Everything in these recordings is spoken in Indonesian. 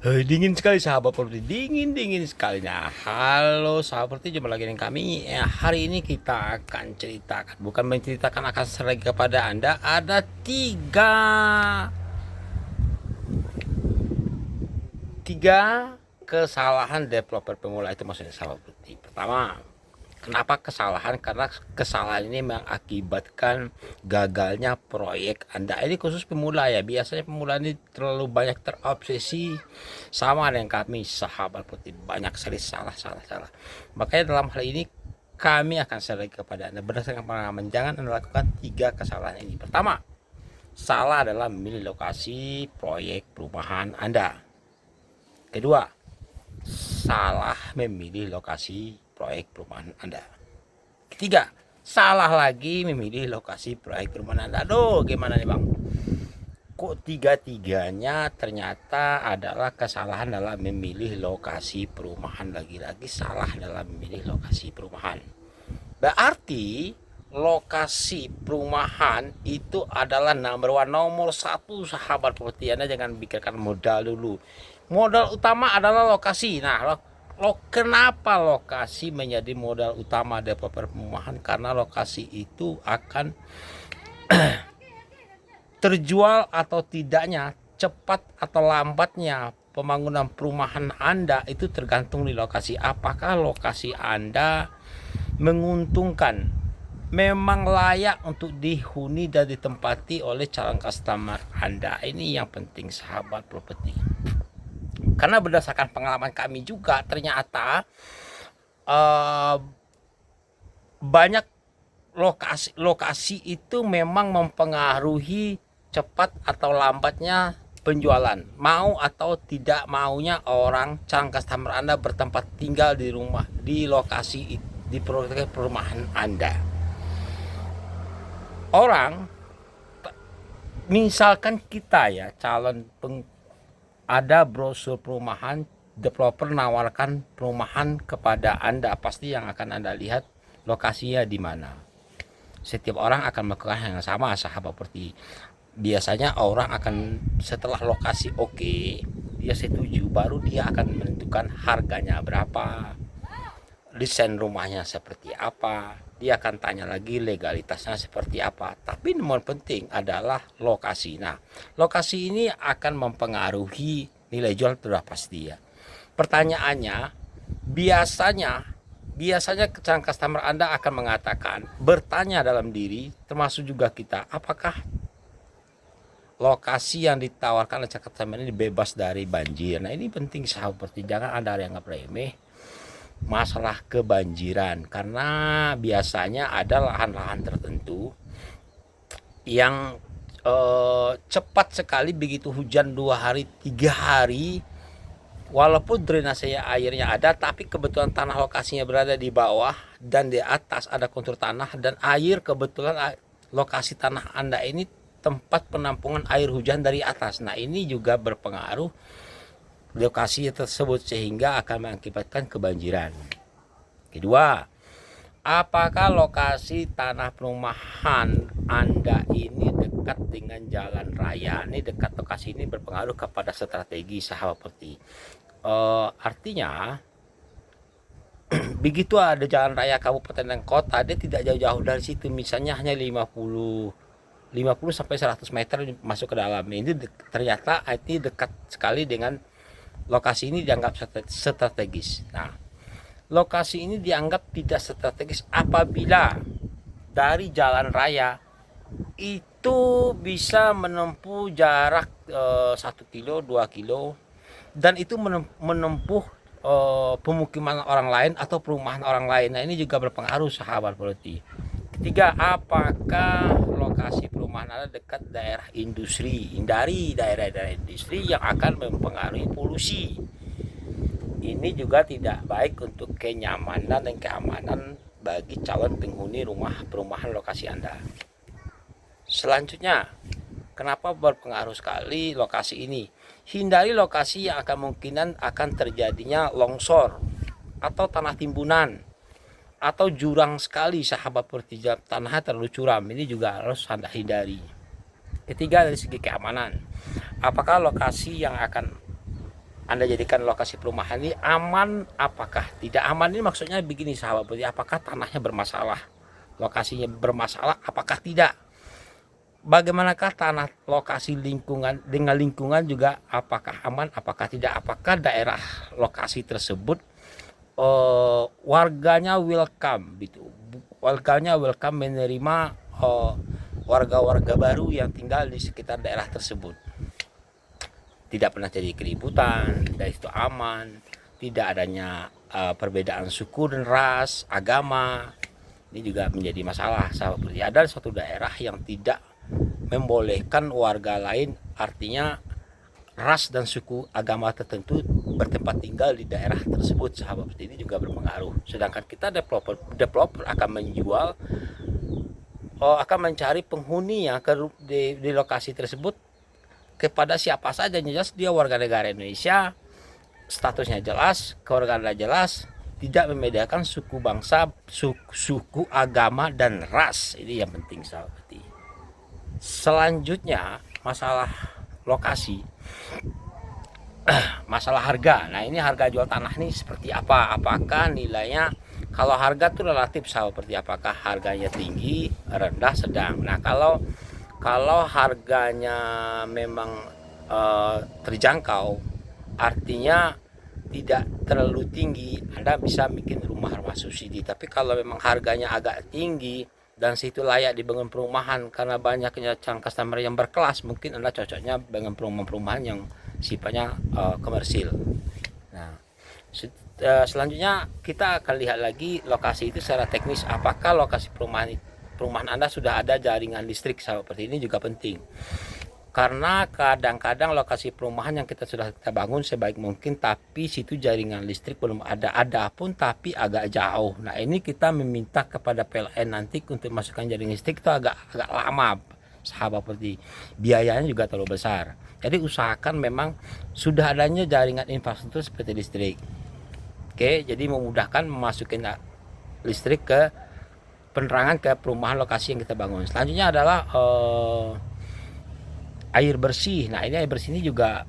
Dingin sekali sahabat properti, dingin sekali. Nah, halo sahabat properti, jumpa lagi dengan kami. Hari ini kita akan ceritakan, bukan menceritakan, akan share lagi kepada Anda. Ada tiga kesalahan developer pemula, itu maksudnya sahabat properti. Pertama, kenapa kesalahan? Karena kesalahan ini mengakibatkan gagalnya proyek Anda. Ini khusus pemula ya. Biasanya pemula ini terlalu banyak terobsesi sama dengan kami sahabat putih. Banyak sekali salah. Makanya dalam hal ini kami akan share kepada Anda berdasarkan pengalaman. Jangan Anda lakukan tiga kesalahan ini. Pertama, salah adalah memilih lokasi proyek perumahan Anda. Kedua, salah memilih lokasi proyek perumahan Anda. Ketiga, salah lagi memilih lokasi proyek perumahan Anda. Aduh, gimana nih Bang? Kok tiga-tiganya ternyata adalah kesalahan dalam memilih lokasi perumahan. Lagi-lagi salah dalam memilih lokasi perumahan. Berarti lokasi perumahan itu adalah nomor satu sahabat properti. Anda jangan pikirkan modal dulu. Modal utama adalah lokasi. Nah, kenapa lokasi menjadi modal utama developer perumahan? Karena lokasi itu akan terjual atau tidaknya, cepat atau lambatnya pembangunan perumahan Anda itu tergantung di lokasi. Apakah lokasi Anda menguntungkan, memang layak untuk dihuni dan ditempati oleh calon customer Anda. Ini yang penting sahabat properti. Karena berdasarkan pengalaman kami juga ternyata banyak lokasi itu memang mempengaruhi cepat atau lambatnya penjualan. Mau atau tidak maunya orang calon customer Anda bertempat tinggal di rumah, di lokasi, di perumahan Anda. Orang, misalkan kita ya ada brosur perumahan, developer nawarkan perumahan kepada Anda, pasti yang akan Anda lihat lokasinya di mana. Setiap orang akan melakukan yang sama sahabat seperti. Biasanya orang akan setelah lokasi oke, dia setuju, baru dia akan menentukan harganya berapa, desain rumahnya seperti apa, dia akan tanya lagi legalitasnya seperti apa. Tapi nomor penting adalah lokasi. Nah, lokasi ini akan mempengaruhi nilai jual, sudah pasti ya. Pertanyaannya, biasanya customer Anda akan mengatakan, bertanya dalam diri, termasuk juga kita, apakah lokasi yang ditawarkan oleh customer ini bebas dari banjir. Nah, ini penting sahabat, jangan Anda anggap remeh masalah kebanjiran, karena biasanya ada lahan-lahan tertentu yang cepat sekali, begitu hujan 2 hari 3 hari, walaupun drainase airnya ada, tapi kebetulan tanah lokasinya berada di bawah dan di atas ada kontur tanah, dan air kebetulan lokasi tanah Anda ini tempat penampungan air hujan dari atas. Nah, ini juga berpengaruh lokasi tersebut sehingga akan mengakibatkan kebanjiran. Kedua, apakah lokasi tanah perumahan Anda ini dekat dengan jalan raya? Ini dekat, lokasi ini berpengaruh kepada strategi sahabat properti. Artinya begitu ada jalan raya kabupaten dan kota, dia tidak jauh-jauh dari situ, misalnya hanya 50 sampai 100 meter masuk ke dalam. Ini ternyata ini dekat sekali dengan lokasi, ini dianggap strategis. Nah, lokasi ini dianggap tidak strategis apabila dari jalan raya itu bisa menempuh jarak 1 kilo 2 kilo, dan itu menempuh pemukiman orang lain atau perumahan orang lain. Nah, ini juga berpengaruh sahabat properti. Ketiga, apakah lokasi perumahan Anda dekat daerah industri? Hindari daerah-daerah industri yang akan mempengaruhi polusi. Ini juga tidak baik untuk kenyamanan dan keamanan bagi calon penghuni rumah perumahan lokasi Anda. Selanjutnya, kenapa berpengaruh sekali lokasi ini? Hindari lokasi yang kemungkinan akan terjadinya longsor atau tanah timbunan atau jurang sekali sahabat properti, tanahnya terlalu curam. Ini juga harus Anda hindari. Ketiga, dari segi keamanan, apakah lokasi yang akan Anda jadikan lokasi perumahan ini aman apakah tidak aman. Ini maksudnya begini sahabat properti, apakah tanahnya bermasalah, lokasinya bermasalah apakah tidak, bagaimanakah tanah lokasi lingkungan dengan lingkungan juga apakah aman apakah tidak, apakah daerah lokasi tersebut warganya welcome gitu, warganya welcome menerima warga-warga baru yang tinggal di sekitar daerah tersebut, tidak pernah jadi keributan, dan itu aman, tidak adanya perbedaan suku dan ras, agama. Ini juga menjadi masalah sahabat. Ada suatu daerah yang tidak membolehkan warga lain, artinya ras dan suku agama tertentu bertempat tinggal di daerah tersebut sahabat. Ini juga berpengaruh. Sedangkan kita developer akan menjual, akan mencari penghuni yang di lokasi tersebut kepada siapa saja, jelas dia warga negara Indonesia, statusnya jelas, kewarganegaraan jelas, tidak membedakan suku bangsa, suku agama dan ras. Ini yang penting sahabat. Selanjutnya masalah lokasi, masalah harga. Nah ini harga jual tanah ini seperti apa, apakah nilainya, kalau harga itu relatif seperti apakah harganya tinggi, rendah, sedang. Nah kalau harganya memang terjangkau, artinya tidak terlalu tinggi, Anda bisa bikin rumah subsidi. Tapi kalau memang harganya agak tinggi dan situ layak dibangun perumahan karena banyaknya customer yang berkelas, mungkin Anda cocoknya bangun perumahan yang sifatnya komersil. Nah, selanjutnya kita akan lihat lagi lokasi itu secara teknis, apakah lokasi perumahan Anda sudah ada jaringan listrik seperti ini juga penting. Karena kadang-kadang lokasi perumahan yang kita bangun sebaik mungkin, tapi situ jaringan listrik belum ada pun tapi agak jauh. Nah ini kita meminta kepada PLN nanti untuk masukkan jaringan listrik itu agak lama sahabat seperti, biayanya juga terlalu besar. Jadi usahakan memang sudah adanya jaringan infrastruktur seperti listrik. Oke, jadi memudahkan memasukin listrik ke penerangan ke perumahan lokasi yang kita bangun. Selanjutnya adalah air bersih. Nah ini air bersih ini juga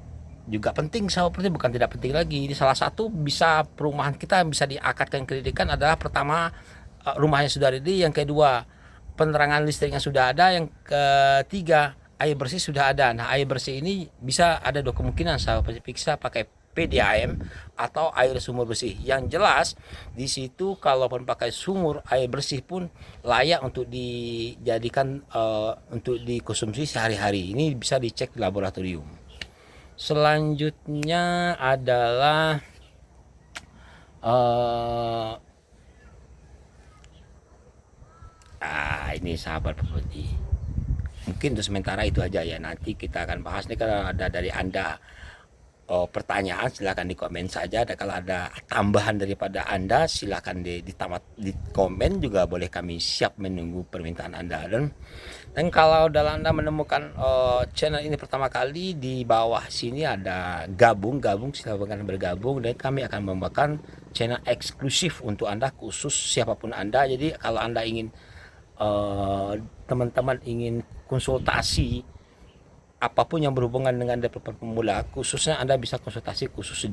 penting seperti, bukan tidak penting lagi. Ini salah satu bisa perumahan kita bisa diakatkan pendidikan adalah pertama rumahnya sudah ready, yang kedua penerangan listriknya sudah ada, yang ketiga air bersih sudah ada. Nah air bersih ini bisa ada dua kemungkinan sahabat, bisa pakai PDAM atau air sumur bersih. Yang jelas di situ kalaupun pakai sumur air bersih pun layak untuk dijadikan untuk dikonsumsi sehari-hari. Ini bisa dicek di laboratorium. Selanjutnya adalah ini sahabat properti. Mungkin untuk sementara itu aja ya. Nanti kita akan bahas nih kalau ada dari Anda pertanyaan, silahkan di komen saja. Kalau ada tambahan daripada Anda silahkan di komen juga boleh, kami siap menunggu permintaan Anda. Dan kalau dalam Anda menemukan channel ini pertama kali, di bawah sini ada gabung, silahkan bergabung, dan kami akan membawakan channel eksklusif untuk Anda, khusus siapapun Anda. Jadi kalau Anda ingin teman-teman ingin konsultasi apapun yang berhubungan dengan developer pemula, khususnya Anda bisa konsultasi khusus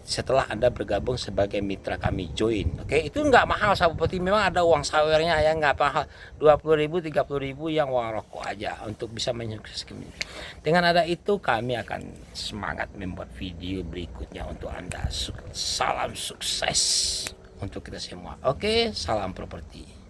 setelah Anda bergabung sebagai mitra kami, join. Oke, itu nggak mahal sahabat, memang ada uang sawernya ya, nggak mahal, 20.000 30.000 yang uang rokok aja untuk bisa menyukseskan. Dengan ada itu kami akan semangat membuat video berikutnya untuk Anda. Salam sukses untuk kita semua. Oke, salam properti.